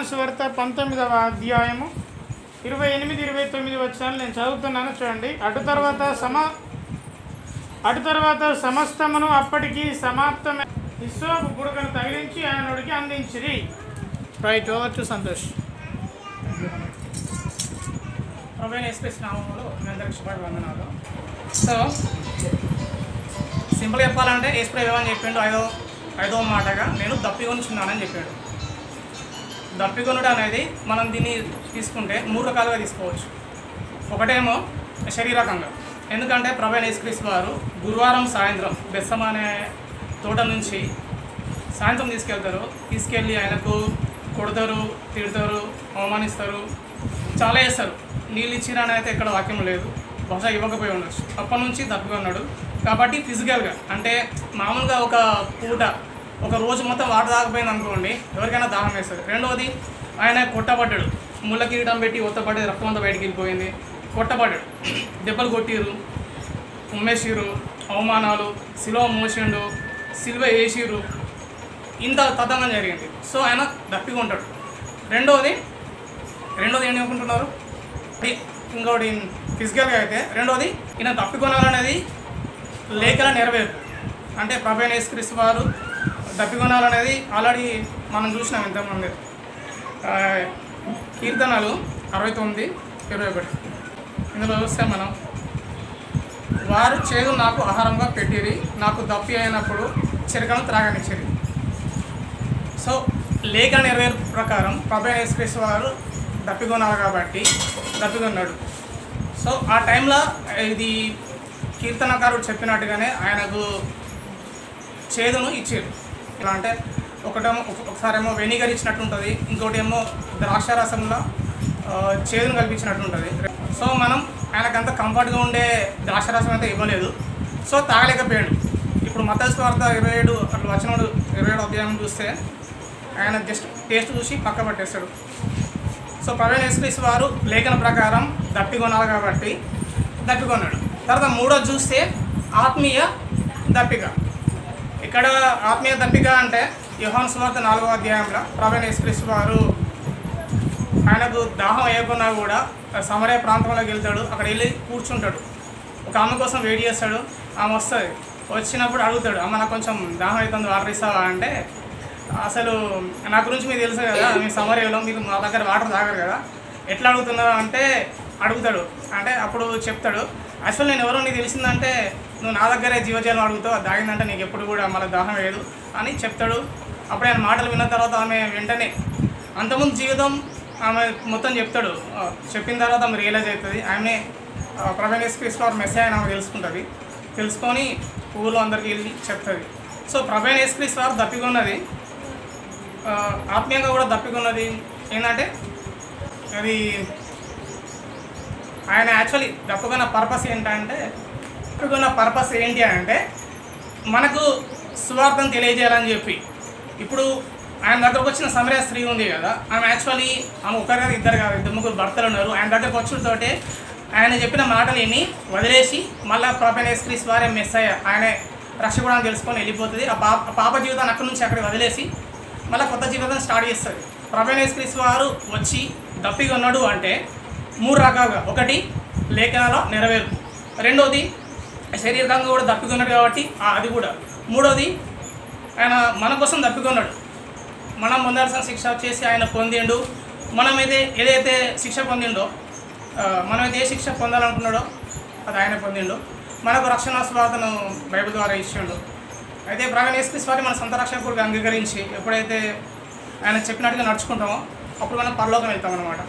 సువార్త 19వ అధ్యాయము 28-29 వచనాలు నేను చదువుతున్నాను చూడండి. అటు తర్వాత సమస్తమును అప్పటికి సమాప్తమైన హిస్సోపు బుడగను తగిలించి ఆయనడికి అందించిరి. Right, over to Santosh. ప్రభువైన యేసుక్రీస్తు నామములో మీ అందరికీ శుభవందనాలు. సో సింపుల్గా చెప్పాలంటే యేసుప్రభు ఏమని చెప్పిండు, ఐదవ మాటగా నేను దప్పికొనుచున్నానని చెప్పాడు. దప్పికొనుడు అనేది మనం దీన్ని తీసుకుంటే 3 రకాలుగా తీసుకోవచ్చు. ఒకటేమో శరీరకంగా, ఎందుకంటే ప్రభువైన యేసుక్రీస్తు వారు గురువారం సాయంత్రం బెత్సెమనే తోట నుంచి సాయంత్రం తీసుకెళ్ళి ఆయనకు కొడతారు, తిడతారు, అవమానిస్తారు, చాలా చేస్తారు. నీళ్ళు ఇచ్చిరని అయితే ఎక్కడ వాక్యం లేదు, బహుశా ఇవ్వకపోయి ఉండొచ్చు. అప్పటి నుంచి దప్పికొన్నాడు. కాబట్టి ఫిజికల్గా అంటే మామూలుగా ఒక పూట ఒక రోజు మొత్తం వాటర్ తాగపోయింది అనుకోండి, ఎవరికైనా దాహం వేస్తుంది. రెండవది ఆయన కొట్టబడ్డాడు, ముళ్ళ కిరీటం పెట్టి ఒత్తపడి రక్తం అంతా బయటికి వెళ్ళిపోయింది. కొట్టబడ్డాడు, దెబ్బలు కొట్టిరు, ఉమ్మేసిరు, అవమానాలు, సిలువ మోసిండు, సిలువ వేసిరు, ఇంత తతంగం జరిగింది. సో ఆయన దప్పికొంటాడు. రెండవది ఏంటి అనుకుంటున్నారు, ఇంకోటి ఫిజికల్గా అయితే రెండవది ఈయన దప్పికొనాలనేది లేఖల నెరవేర్పు. అంటే ప్రభువైన యేసుక్రీస్తు వారు దప్పికొనాలనేది ఆల్రెడీ మనం చూసినాం ఇంతకుముందు. కీర్తనలు 69:21 ఇందులో చూస్తే మనం, వారు చేదు నాకు ఆహారంగా పెట్టిరి, నాకు దప్పి అయినప్పుడు చెరకను త్రాగనిచ్చిరి. సో లేఖ నెరవేర్పు ప్రకారం ప్రభువైన యేసుక్రీస్తు వారు దప్పికొనాలి కాబట్టి దప్పికొన్నాడు. సో ఆ టైంలో ఇది కీర్తనకారుడు చెప్పినట్టుగానే ఆయనకు చేదును ఇచ్చారు. ఎలా అంటే ఒకసారేమో వెనిగర్ ఇచ్చినట్టు ఉంటుంది, ఇంకోటి ఏమో ద్రాక్షారసంలో చేదును కల్పించినట్టు ఉంటుంది. సో మనం ఆయనకంత కంఫర్ట్గా ఉండే ద్రాక్షారసం అయితే ఇవ్వలేదు, సో తాగలేకపోయాడు. ఇప్పుడు మత్తయి సువార్త 27 అట్లా వచ్చినప్పుడు 27వ అధ్యాయం చూస్తే ఆయన జస్ట్ టేస్ట్ చూసి పక్క పట్టేస్తాడు. సో ప్రభువైన యేసుక్రీస్తు వారు లేఖన ప్రకారం దప్పికొనాలి కాబట్టి దప్పికొన్నాడు. తర్వాత మూడోది చూస్తే ఆత్మీయ దప్పిక. ఇక్కడ ఆత్మీయ దప్పిక అంటే యోహాను సువార్త 4వ అధ్యాయంలో ప్రభువైన యేసుక్రీస్తు వారు ఆయనకు దాహం వేయకున్నా కూడా సమరయ ప్రాంతంలోకి వెళ్తాడు, అక్కడ వెళ్ళి కూర్చుంటాడు, ఒక ఆమె కోసం వెయిట్ చేస్తాడు. ఆమె వస్తుంది, వచ్చినప్పుడు అడుగుతాడు, అమ్మ నాకు కొంచెం దాహం అవుతుంది, వాటర్ ఇస్తావా అంటే, అసలు నా గురించి మీకు తెలుసు కదా, మీ సమరయలో మీకు మా దగ్గర వాటర్ తాగరు కదా, ఎట్లా అడుగుతున్నావు అంటే అడుగుతాడు. అంటే అప్పుడు చెప్తాడు, అసలు నేను ఎవరో నీకు తెలిసిందంటే నువ్వు నా దగ్గరే జీవజలం అడుగుతావు, అది తాగిందంటే నీకు ఎప్పుడు కూడా మళ్ళీ దాహం వేయదు అని చెప్తాడు. అప్పుడు ఆయన మాటలు విన్న తర్వాత ఆమె వెంటనే అంతకుముందు జీవితం ఆమె మొత్తం చెప్తాడు. చెప్పిన తర్వాత ఆమె రియలైజ్ అవుతుంది, ఆమె ప్రభువైన యేసుక్రీస్తు వారు మెస్సీయ అని ఆమె తెలుసుకుంటుంది. తెలుసుకొని ఊళ్ళో అందరికీ వెళ్ళి చెప్తుంది. సో ప్రభువైన యేసుక్రీస్తు వారు దప్పికొన్నది, ఆత్మీయంగా కూడా దప్పికొన్నది ఏంటంటే, అది ఆయన యాక్చువల్లీ దప్పుకున్న పర్పస్ ఏంటంటే, ఏంటి అంటే మనకు సువార్తను తెలియజేయాలని చెప్పి. ఇప్పుడు ఆయన దగ్గరకు వచ్చిన సమరయ స్త్రీ ఉంది కదా, ఆమె యాక్చువల్లీ ఆమె ఒకరు కాదు, ఇద్దరు కాదు, 2-3 భర్తలు ఉన్నారు. ఆయన దగ్గరకు వచ్చుతోటే ఆయన చెప్పిన మాటలు విని వదిలేసి మళ్ళీ ప్రభువైన యేసుక్రీస్తు వారే మెస్సయ్య, ఆయనే రక్షకుడని తెలుసుకొని వెళ్ళిపోతుంది. ఆ పాప జీవితాన్ని అక్కడి నుంచి అక్కడికి వదిలేసి మళ్ళీ కొత్త జీవితాన్ని స్టార్ట్ చేస్తుంది. ప్రభువైన యేసుక్రీస్తు వారు వచ్చి దప్పికొన్నాడు అంటే 3 రకాలుగా, ఒకటి లేఖనాల నెరవేర్పు, రెండోది శరీరంగా కూడా దప్పికొన్నాడు కాబట్టి అది కూడా, మూడోది ఆయన మన కోసం దప్పికొన్నాడు. మనం పొందాల్సిన శిక్ష చేసి ఆయన పొందిండు. ఏదైతే శిక్ష పొందిండో, మనమైతే ఏ శిక్ష పొందాలనుకున్నాడో అది ఆయన పొందిండు. మనకు రక్షణ సువార్తను బైబిల్ ద్వారా ఇచ్చిండు. అయితే ప్రభువైన యేసుక్రీస్తు వారిని మన సొంత రక్షకుడిగా అంగీకరించి ఎప్పుడైతే ఆయన చెప్పినట్టుగా నడుచుకుంటామో అప్పుడు మనం పరలోకం వెళ్తాం అన్నమాట.